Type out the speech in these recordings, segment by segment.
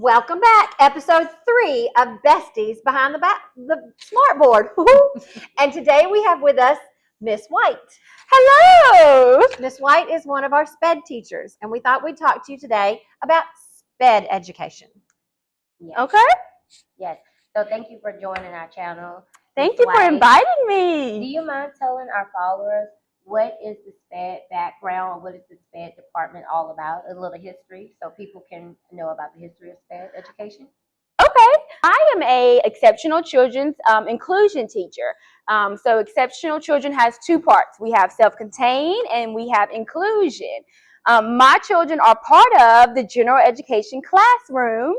Welcome back, episode 3 of Besties Behind the Smartboard. And today we have with us Miss White. Hello. Miss White is one of our SPED teachers, and we thought we'd talk to you today about SPED education. Yes. Okay. Yes. So thank you for joining our channel. Thank you for inviting me. Do you mind telling our followers what is the SPED background? What is the SPED department all about? A little history so people can know about the history of SPED education. Okay. I am a exceptional children's inclusion teacher. So exceptional children has two parts. We have self-contained and we have inclusion. My children are part of the general education classroom.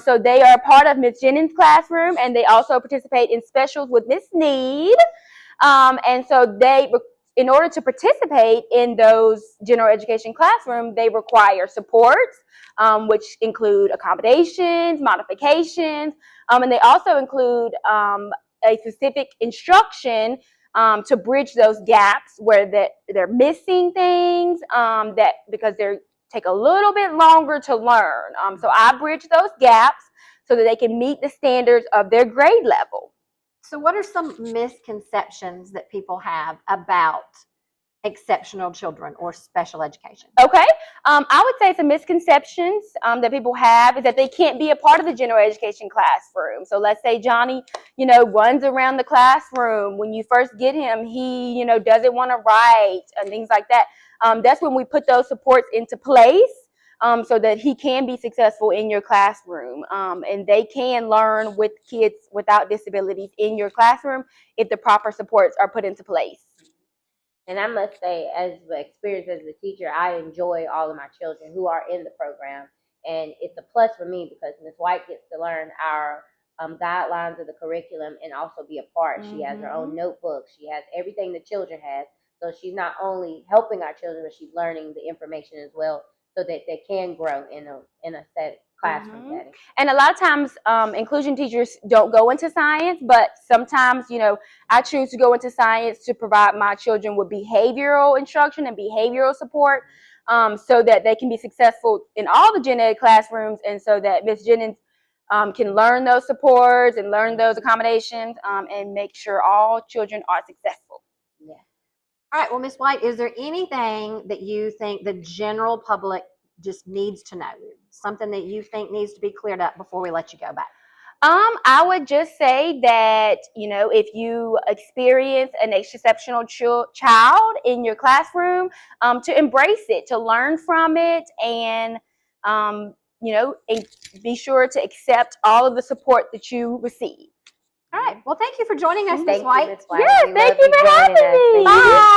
So they are part of Miss Jennings' classroom, and they also participate in specials with Miss Need. And so in order to participate in those general education classroom, they require supports, which include accommodations, modifications, and they also include a specific instruction to bridge those gaps where they're missing things because they take a little bit longer to learn. So I bridge those gaps so that they can meet the standards of their grade level. So what are some misconceptions that people have about exceptional children or special education? Okay. I would say some misconceptions that people have is that they can't be a part of the general education classroom. So let's say Johnny, runs around the classroom. When you first get him, he, doesn't want to write and things like that. That's when we put those supports into place so that he can be successful in your classroom. And they can learn with kids without disabilities in your classroom if the proper supports are put into place. And I must say, as the experience as a teacher, I enjoy all of my children who are in the program. And it's a plus for me because Ms. White gets to learn our guidelines of the curriculum and also be a part. Mm-hmm. She has her own notebook. She has everything the children have. So she's not only helping our children, but she's learning the information as well so that they can grow in a set classroom setting. And a lot of times inclusion teachers don't go into science, but sometimes, I choose to go into science to provide my children with behavioral instruction and behavioral support so that they can be successful in all the gen ed classrooms, and so that Ms. Jennings can learn those supports and learn those accommodations and make sure all children are successful. Yeah. All right. Well, Ms. White, is there anything that you think the general public just needs to know? Something that you think needs to be cleared up before we let you go back? I would just say that, if you experience an exceptional child in your classroom, to embrace it, to learn from it, and, and be sure to accept all of the support that you receive. All right. Well, thank you for joining us, Ms. White. Ms. White. Yes, thank you for having me. Bye.